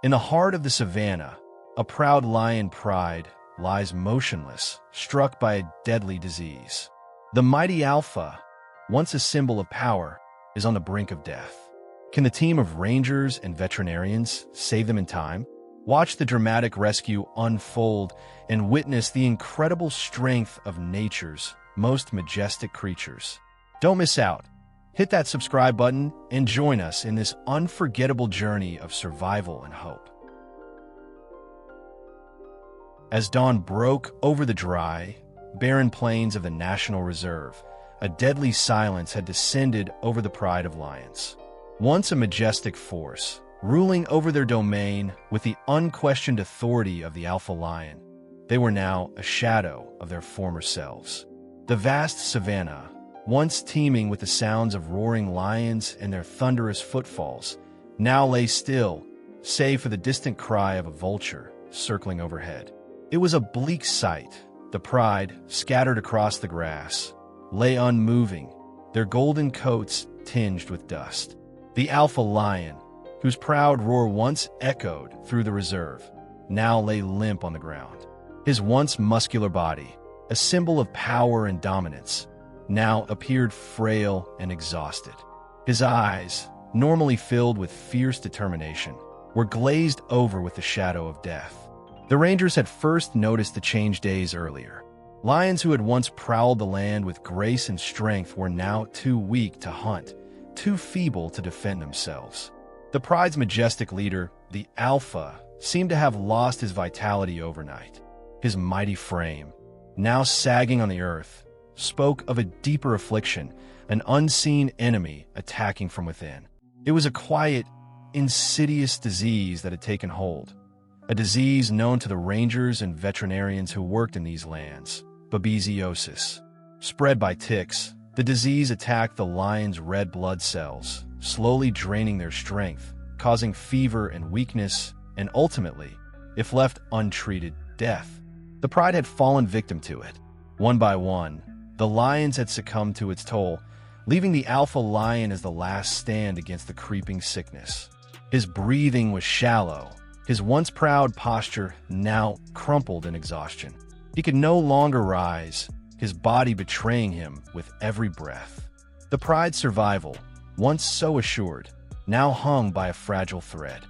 In the heart of the savannah, a proud lion pride lies motionless, struck by a deadly disease. The mighty alpha, once a symbol of power, is on the brink of death. Can the team of rangers and veterinarians save them in time? Watch the dramatic rescue unfold and witness the incredible strength of nature's most majestic creatures. Don't miss out. Hit that subscribe button and join us in this unforgettable journey of survival and hope. As dawn broke over the dry, barren plains of the National Reserve, a deadly silence had descended over the pride of lions. Once a majestic force, ruling over their domain with the unquestioned authority of the alpha lion, they were now a shadow of their former selves. The vast savanna, once teeming with the sounds of roaring lions and their thunderous footfalls, now lay still, save for the distant cry of a vulture circling overhead. It was a bleak sight. The pride, scattered across the grass, lay unmoving, their golden coats tinged with dust. The alpha lion, whose proud roar once echoed through the reserve, now lay limp on the ground. His once muscular body, a symbol of power and dominance, now appeared frail and exhausted. His eyes, normally filled with fierce determination, were glazed over with the shadow of death. The rangers had first noticed the change days earlier. Lions who had once prowled the land with grace and strength were now too weak to hunt, too feeble to defend themselves. The pride's majestic leader, the alpha, seemed to have lost his vitality overnight. His mighty frame, now sagging on the earth, spoke of a deeper affliction, an unseen enemy attacking from within. It was a quiet, insidious disease that had taken hold, a disease known to the rangers and veterinarians who worked in these lands, babesiosis. Spread by ticks, the disease attacked the lion's red blood cells, slowly draining their strength, causing fever and weakness, and ultimately, if left untreated, death. The pride had fallen victim to it. One by one, the lions had succumbed to its toll, leaving the alpha lion as the last stand against the creeping sickness. His breathing was shallow, his once proud posture now crumpled in exhaustion. He could no longer rise, his body betraying him with every breath. The pride's survival, once so assured, now hung by a fragile thread.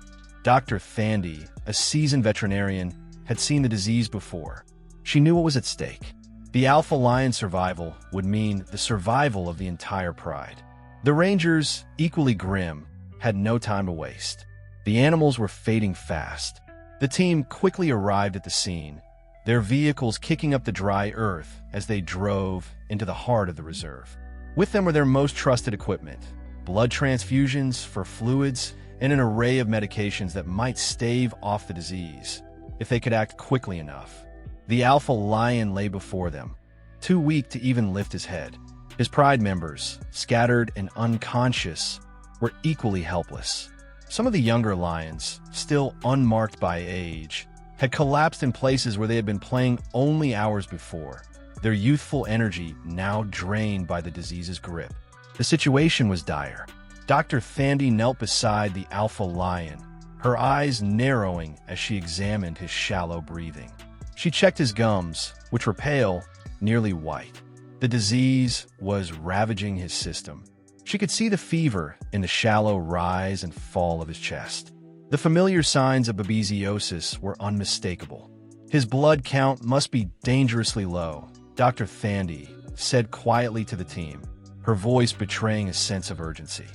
Dr. Thandi, a seasoned veterinarian, had seen the disease before. She knew what was at stake. The alpha lion's survival would mean the survival of the entire pride. The rangers, equally grim, had no time to waste. The animals were fading fast. The team quickly arrived at the scene, their vehicles kicking up the dry earth as they drove into the heart of the reserve. With them were their most trusted equipment, blood transfusions for fluids, and an array of medications that might stave off the disease, if they could act quickly enough. The alpha lion lay before them, too weak to even lift his head. His pride members, scattered and unconscious, were equally helpless. Some of the younger lions, still unmarked by age, had collapsed in places where they had been playing only hours before, their youthful energy now drained by the disease's grip. The situation was dire. Dr. Thandi knelt beside the alpha lion, her eyes narrowing as she examined his shallow breathing. She checked his gums, which were pale, nearly white. The disease was ravaging his system. She could see the fever in the shallow rise and fall of his chest. The familiar signs of babesiosis were unmistakable. His blood count must be dangerously low, Dr. Thandi said quietly to the team, her voice betraying a sense of urgency.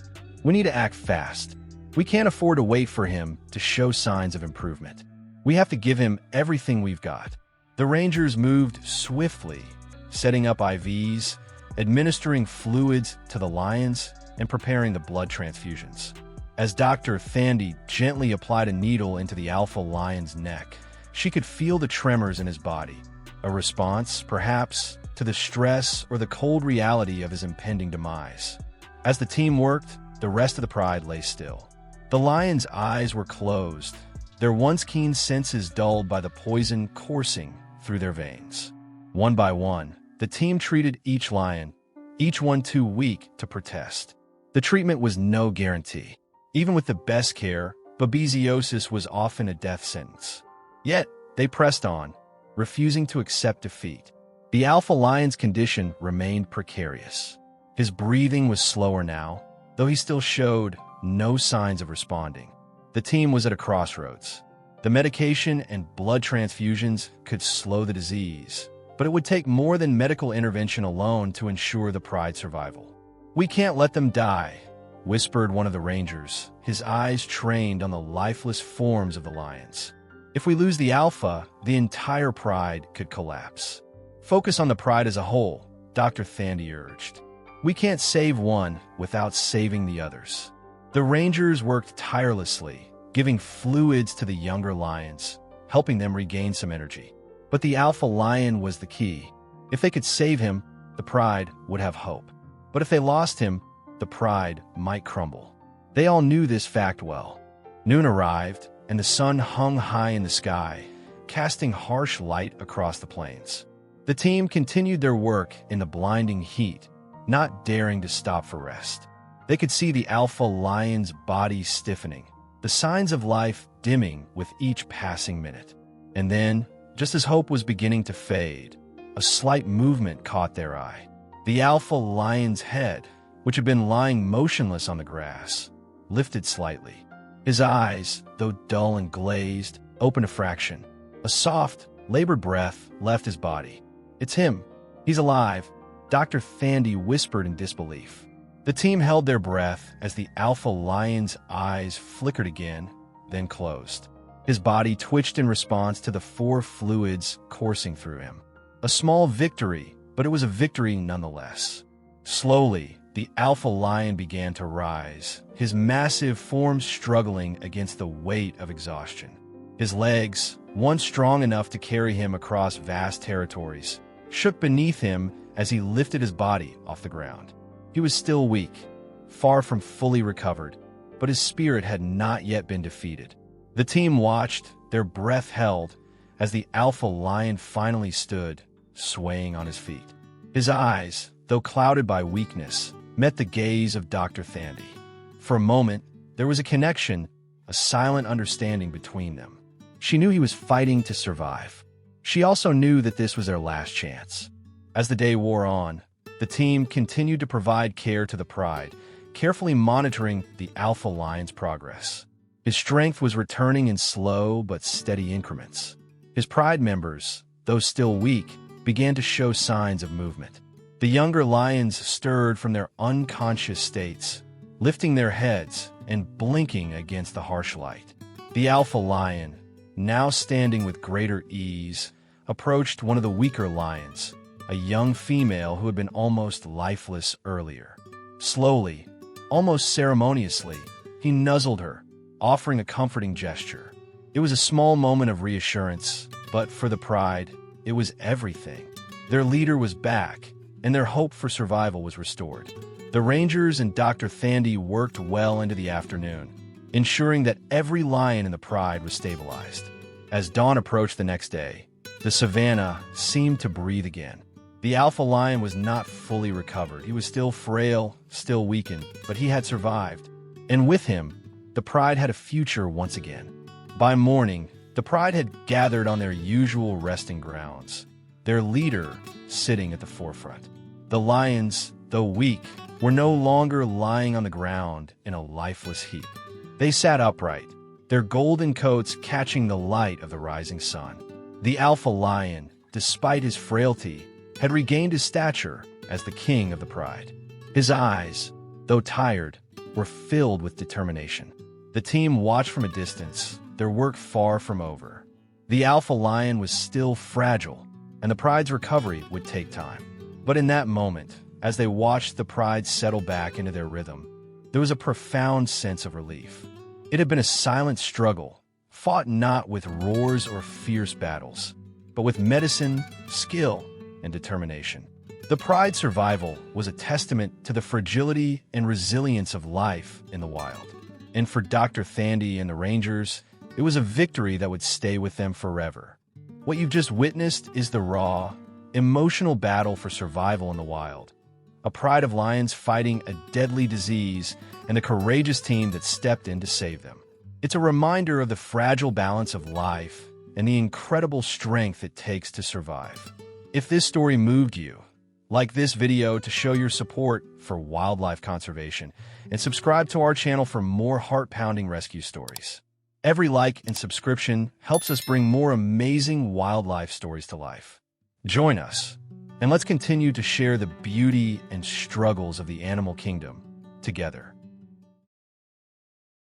We need to act fast. We can't afford to wait for him to show signs of improvement. We have to give him everything we've got. The rangers moved swiftly, setting up IVs, administering fluids to the lions, and preparing the blood transfusions. As Dr. Thandi gently applied a needle into the alpha lion's neck, she could feel the tremors in his body, a response, perhaps, to the stress or the cold reality of his impending demise. As the team worked, the rest of the pride lay still. The lion's eyes were closed, their once keen senses dulled by the poison coursing through their veins. One by one, the team treated each lion, each one too weak to protest. The treatment was no guarantee. Even with the best care, Babesiosis was often a death sentence. Yet, they pressed on, refusing to accept defeat. The alpha lion's condition remained precarious. His breathing was slower now, though he still showed no signs of responding. The team was at a crossroads. The medication and blood transfusions could slow the disease, but it would take more than medical intervention alone to ensure the pride's survival. "We can't let them die," whispered one of the rangers, his eyes trained on the lifeless forms of the lions. "If we lose the alpha, the entire pride could collapse." "Focus on the pride as a whole," Dr. Thandy urged. "We can't save one without saving the others." The rangers worked tirelessly, giving fluids to the younger lions, helping them regain some energy. But the alpha lion was the key. If they could save him, the pride would have hope. But if they lost him, the pride might crumble. They all knew this fact well. Noon arrived, and the sun hung high in the sky, casting harsh light across the plains. The team continued their work in the blinding heat, not daring to stop for rest. They could see the alpha lion's body stiffening, the signs of life dimming with each passing minute. And then, just as hope was beginning to fade, a slight movement caught their eye. The alpha lion's head, which had been lying motionless on the grass, lifted slightly. His eyes, though dull and glazed, opened a fraction. A soft, labored breath left his body. "It's him. He's alive," Dr. Thandy whispered in disbelief. The team held their breath as the alpha lion's eyes flickered again, then closed. His body twitched in response to the 4 fluids coursing through him. A small victory, but it was a victory nonetheless. Slowly, the alpha lion began to rise, his massive form struggling against the weight of exhaustion. His legs, once strong enough to carry him across vast territories, shook beneath him as he lifted his body off the ground. He was still weak, far from fully recovered, but his spirit had not yet been defeated. The team watched, their breath held, as the alpha lion finally stood, swaying on his feet. His eyes, though clouded by weakness, met the gaze of Dr. Thandy. For a moment, there was a connection, a silent understanding between them. She knew he was fighting to survive. She also knew that this was their last chance. As the day wore on, the team continued to provide care to the pride, carefully monitoring the alpha lion's progress. His strength was returning in slow but steady increments. His pride members, though still weak, began to show signs of movement. The younger lions stirred from their unconscious states, lifting their heads and blinking against the harsh light. The alpha lion, now standing with greater ease, approached one of the weaker lions, a young female who had been almost lifeless earlier. Slowly, almost ceremoniously, he nuzzled her, offering a comforting gesture. It was a small moment of reassurance, but for the pride, it was everything. Their leader was back, and their hope for survival was restored. The rangers and Dr. Thandy worked well into the afternoon, ensuring that every lion in the pride was stabilized. As dawn approached the next day, the savannah seemed to breathe again. The alpha lion was not fully recovered. He was still frail, still weakened, but he had survived. And with him, the pride had a future once again. By morning, the pride had gathered on their usual resting grounds, their leader sitting at the forefront. The lions, though weak, were no longer lying on the ground in a lifeless heap. They sat upright, their golden coats catching the light of the rising sun. The alpha lion, despite his frailty, had regained his stature as the king of the pride. His eyes, though tired, were filled with determination. The team watched from a distance, their work far from over. The alpha lion was still fragile, and the pride's recovery would take time. But in that moment, as they watched the pride settle back into their rhythm, there was a profound sense of relief. It had been a silent struggle, fought not with roars or fierce battles, but with medicine, skill, and determination. The pride's survival was a testament to the fragility and resilience of life in the wild. And for Dr. Thandy and the rangers, it was a victory that would stay with them forever. What you've just witnessed is the raw, emotional battle for survival in the wild. A pride of lions fighting a deadly disease and a courageous team that stepped in to save them. It's a reminder of the fragile balance of life and the incredible strength it takes to survive. If this story moved you, like this video to show your support for wildlife conservation, and subscribe to our channel for more heart-pounding rescue stories. Every like and subscription helps us bring more amazing wildlife stories to life. Join us, and let's continue to share the beauty and struggles of the animal kingdom together.